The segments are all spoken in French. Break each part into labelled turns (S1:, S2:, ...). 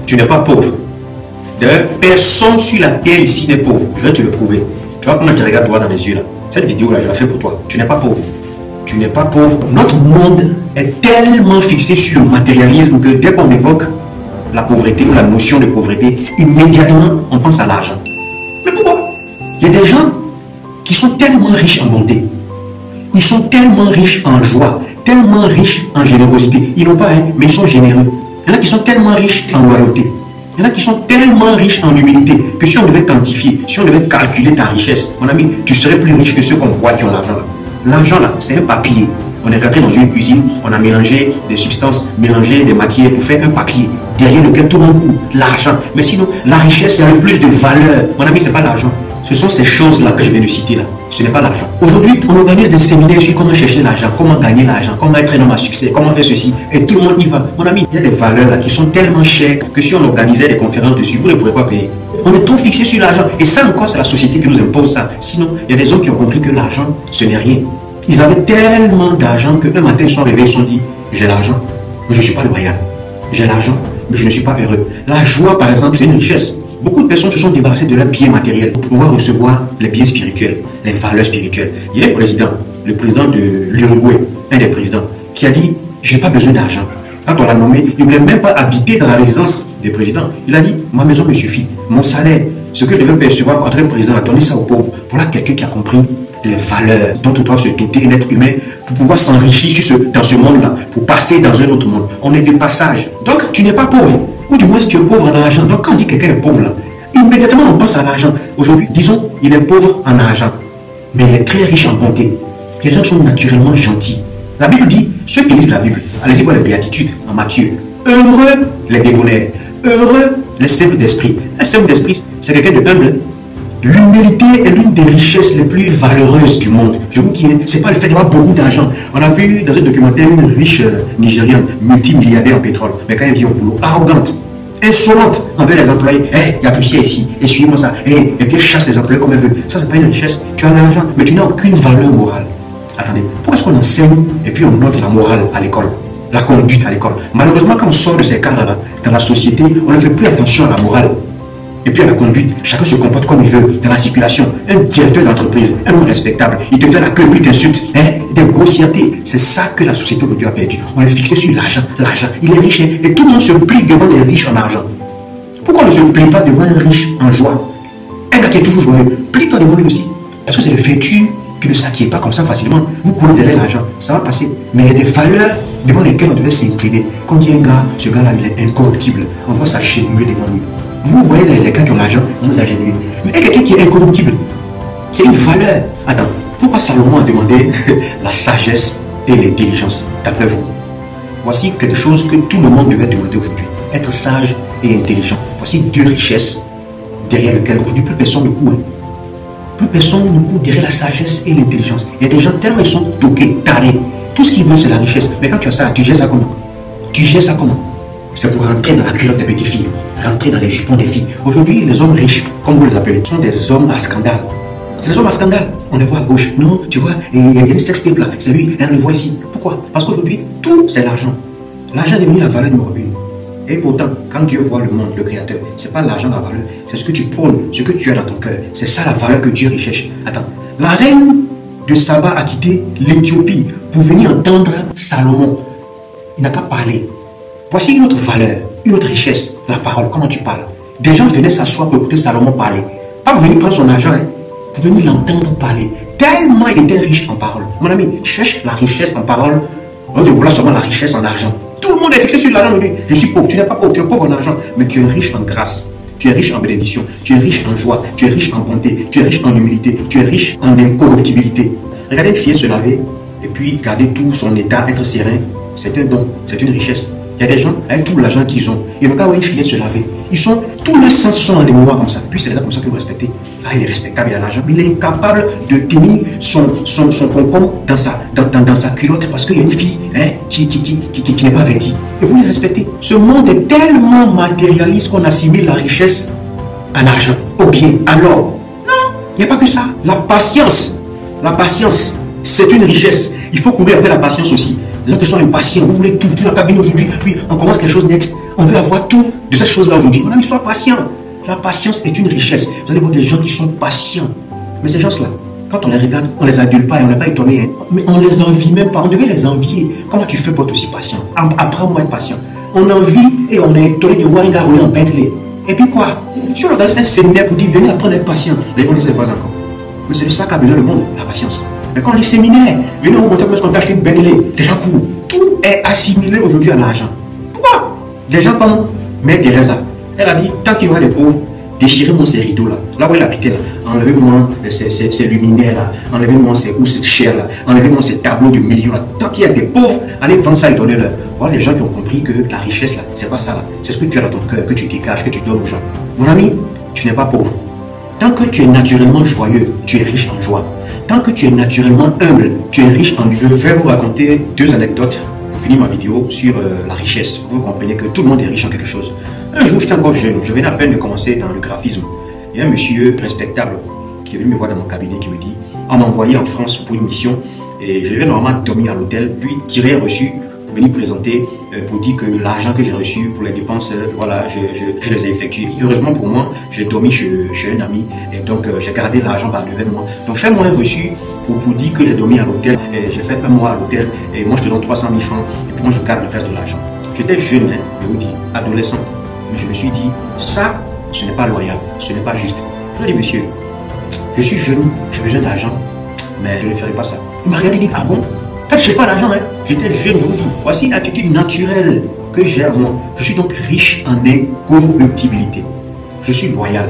S1: tu n'es pas pauvre. D'ailleurs, personne sur la terre ici n'est pauvre. Je vais te le prouver. Tu vois comment tu regardes droit dans les yeux là. Cette vidéo là, je la fais pour toi. Tu n'es pas pauvre. Tu n'es pas pauvre. Notre monde est tellement fixé sur le matérialisme que dès qu'on évoque la pauvreté ou la notion de pauvreté, immédiatement on pense à l'argent. Mais pourquoi? Il y a des gens qui sont tellement riches en bonté. Ils sont tellement riches en joie, tellement riches en générosité. Ils n'ont pas, mais ils sont généreux. Il y en a qui sont tellement riches en loyauté. Il y en a qui sont tellement riches en humilité que si on devait quantifier, si on devait calculer ta richesse, mon ami, tu serais plus riche que ceux qu'on voit qui ont l'argent là. L'argent là, c'est un papier. On est rentré dans une usine, on a mélangé des substances, mélangé des matières pour faire un papier derrière lequel tout le monde court. L'argent. Mais sinon, la richesse, c'est avec plus de valeur. Mon ami, c'est pas l'argent. Ce sont ces choses-là que je viens de citer là. Ce n'est pas l'argent. Aujourd'hui, on organise des séminaires sur comment chercher l'argent, comment gagner l'argent, comment être un homme à succès, comment faire ceci. Et tout le monde y va. Mon ami, il y a des valeurs là qui sont tellement chères que si on organisait des conférences dessus, vous ne pourrez pas payer. On est trop fixé sur l'argent. Et ça encore, c'est la société qui nous impose ça. Sinon, il y a des hommes qui ont compris que l'argent, ce n'est rien. Ils avaient tellement d'argent qu'un matin, ils sont réveillés, ils se sont dit, j'ai l'argent, mais je ne suis pas loyal. J'ai l'argent, mais je ne suis pas heureux. La joie, par exemple, c'est une richesse. Beaucoup de personnes se sont débarrassées de leurs biens matériels pour pouvoir recevoir les biens spirituels, les valeurs spirituelles. Il y a un président, le président de l'Uruguay, un des présidents, qui a dit, je n'ai pas besoin d'argent. Quand on l'a nommé, il ne voulait même pas habiter dans la résidence des présidents. Il a dit, ma maison me suffit, mon salaire, ce que je devais percevoir quand un président a donné ça aux pauvres. Voilà quelqu'un qui a compris les valeurs dont on doit se doter, un être humain, pour pouvoir s'enrichir dans ce monde-là, pour passer dans un autre monde. On est de passage. Donc, tu n'es pas pauvre. Ou du moins, si tu es pauvre en argent. Donc, quand on dit que quelqu'un est pauvre, là, immédiatement, on pense à l'argent. Aujourd'hui, disons, il est pauvre en argent, mais il est très riche en bonté. Les gens sont naturellement gentils. La Bible dit, ceux qui lisent la Bible, allez-y voir les béatitudes en Matthieu. Heureux les débonnaires, heureux les simples d'esprit. Un simple d'esprit, c'est quelqu'un de humble. L'humilité est l'une des richesses les plus valeureuses du monde. Je vous dis, ce n'est pas le fait d'avoir beaucoup d'argent. On a vu dans un documentaire une riche Nigériane, multimilliardaire en pétrole, mais quand elle vient au boulot, arrogante, insolente envers les employés. Il y a poussière ici, essuyez-moi ça. Et puis elle chasse les employés comme elle veut. Ça, c'est pas une richesse. Tu as l'argent, mais tu n'as aucune valeur morale. Attendez, pourquoi est-ce qu'on enseigne et puis on note la morale à l'école, la conduite à l'école? Malheureusement, quand on sort de ces cadres-là, dans la société, on ne fait plus attention à la morale. Et puis à la conduite, chacun se comporte comme il veut dans la circulation. Un directeur d'entreprise, un homme respectable, il te fait la queue, puis t'insulte, des grossièretés. C'est ça que la société aujourd'hui a perdu. On est fixé sur l'argent, l'argent. Il est riche et tout le monde se plie devant les riches en argent. Pourquoi on ne se plie pas devant un riche en joie? Un gars qui est toujours joyeux, plie-toi devant lui aussi. Parce que c'est le vertu qui ne s'acquiert pas comme ça facilement. Vous courez derrière l'argent, ça va passer. Mais il y a des valeurs devant lesquelles on devait s'incliner. Quand il y a un gars, ce gars-là, il est incorruptible. On va s'agenouiller devant lui. Vous voyez les gars qui ont l'argent, vous vous agenouillez. Mais quelqu'un qui est incorruptible, c'est une valeur. Attends, pourquoi Salomon a demandé la sagesse et l'intelligence, d'après vous? Voici quelque chose que tout le monde devait demander aujourd'hui. Être sage et intelligent. Voici deux richesses derrière lesquelles aujourd'hui plus personne ne court. Plus personne ne court derrière la sagesse et l'intelligence. Il y a des gens tellement ils sont toqués, tarés. Tout ce qu'ils veulent c'est la richesse. Mais quand tu as ça, tu gères ça comment? Tu gères ça comment? C'est pour rentrer dans la culotte des petites filles, rentrer dans les jupons des filles. Aujourd'hui, les hommes riches, comme vous les appelez, sont des hommes à scandale. C'est des hommes à scandale. On les voit à gauche. Non, tu vois, il y a une sextape là. C'est lui, et on le voit ici. Pourquoi? Parce qu'aujourd'hui, tout c'est l'argent. L'argent est devenu la valeur de nos revenus. Et pourtant, quand Dieu voit le monde, le Créateur, c'est pas l'argent la valeur, c'est ce que tu prônes, ce que tu as dans ton cœur. C'est ça la valeur que Dieu recherche. Attends, la reine de Saba a quitté l'Éthiopie pour venir entendre Salomon. Il n'a qu'à parler. Voici une autre valeur, une autre richesse, la parole, comment tu parles. Des gens venaient s'asseoir pour écouter Salomon parler. Pas pour venir prendre son argent, pour venir l'entendre parler. Tellement il était riche en parole. Mon ami, cherche la richesse en parole, au lieu de vouloir seulement la richesse en argent. Tout le monde est fixé sur l'argent aujourd'hui. Je suis pauvre, tu n'es pas pauvre, tu es pauvre en argent, mais tu es riche en grâce. Tu es riche en bénédiction, tu es riche en joie, tu es riche en bonté, tu es riche en humilité, tu es riche en incorruptibilité. Regardez une fille se laver et puis garder tout son état, être serein, c'est un don, c'est une richesse. Il y a des gens, avec tout l'argent qu'ils ont, ils n'ont qu'à voir une fillette se laver. Tous les sens sont en émoi comme ça. Puis c'est les gars comme ça que vous respectez. Ah, il est respectable, il a l'argent. Mais il est incapable de tenir son concombre dans sa culotte parce qu'il y a une fille qui n'est pas vêtue. Et vous les respectez. Ce monde est tellement matérialiste qu'on assimile la richesse à l'argent, au bien. Alors, non, il n'y a pas que ça. La patience, c'est une richesse. Il faut courir après la patience aussi. Les gens qui sont impatients, vous voulez tout la cabine aujourd'hui, oui, on commence quelque chose net, On veut avoir tout de cette chose-là aujourd'hui. Mon ami, sois patient. La patience est une richesse. Vous allez voir des gens qui sont patients. Mais ces gens-là, quand on les regarde, on les adule pas et on n'est pas étonné. Hein. Mais on les envie même pas. On devait les envier. Comment tu fais pour être aussi patient? Apprends-moi à être patient. On envie et on est étonné de voir un gars rouler en Bentley. Et puis quoi? Si on organise un séminaire pour dire venez apprendre à être patient, les gens ne disent pas encore. Mais c'est de ça qu'a besoin le monde, la patience. Mais quand les séminaires, venez vous montrer comment on peut acheter une Bentley, les gens courent. Tout est assimilé aujourd'hui à l'argent. Pourquoi? Des gens comme Mère Teresa, elle a dit tant qu'il y aura des pauvres, déchirez-moi ces rideaux-là. Là où elle habitait, là. Enlevez-moi ces luminaires-là. Enlevez-moi ces housses chères là. Enlevez-moi ces tableaux de millions là. Tant qu'il y a des pauvres, allez vendre ça et donnez-leur. Voilà les gens qui ont compris que la richesse là, c'est pas ça là. C'est ce que tu as dans ton cœur, que tu dégages, que tu donnes aux gens. Mon ami, tu n'es pas pauvre. Tant que tu es naturellement joyeux, tu es riche en joie. Tant que tu es naturellement humble, tu es riche en joie. Je vais vous raconter 2 anecdotes pour finir ma vidéo sur la richesse. Pour que vous compreniez que tout le monde est riche en quelque chose. Un jour, j'étais encore jeune, je venais à peine de commencer dans le graphisme. Il y a un monsieur respectable qui est venu me voir dans mon cabinet qui me dit, on m'a envoyé en France pour une mission et je vais normalement dormir à l'hôtel, puis tirer un reçu pour venir présenter, pour dire que l'argent que j'ai reçu pour les dépenses, voilà, je les ai effectuées. Heureusement pour moi, j'ai dormi chez un ami et donc j'ai gardé l'argent par devant moi. Donc fais-moi un reçu pour dire que j'ai dormi à l'hôtel, j'ai fait 1 mois à l'hôtel et moi je te donne 300 000 francs et puis moi je garde le reste de l'argent. J'étais jeune, hein, je vous dis, adolescent. Mais je me suis dit, ça, ce n'est pas loyal, ce n'est pas juste. Je lui ai dit, monsieur, je suis jeune, j'ai besoin d'argent, mais je ne ferai pas ça. Il m'a regardé et dit, ah bon? En fait, je n'ai pas d'argent, hein. J'étais jeune, je vous dis. Voici l'attitude naturelle que j'ai à moi. Je suis donc riche en incorruptibilité. Je suis loyal,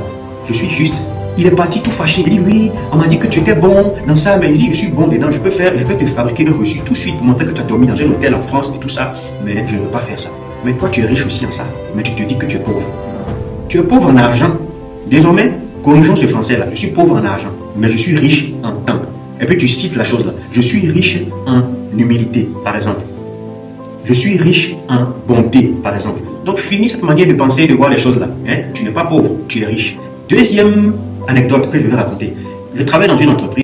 S1: je suis juste. Il est parti tout fâché. Il dit, oui, on m'a dit que tu étais bon dans ça, mais il dit, je suis bon dedans, je peux te fabriquer le reçu tout de suite pour montrer que tu as dormi dans un hôtel en France et tout ça, mais je ne veux pas faire ça. Mais toi, tu es riche aussi en ça, mais tu te dis que tu es pauvre. Tu es pauvre en argent. Désormais, corrigeons ce français-là. Je suis pauvre en argent, mais je suis riche en temps. Et puis tu cites la chose là. Je suis riche en humilité, par exemple. Je suis riche en bonté, par exemple. Donc finis cette manière de penser et de voir les choses là. Hein? Tu n'es pas pauvre, tu es riche. Deuxième anecdote que je vais raconter. Je travaille dans une entreprise.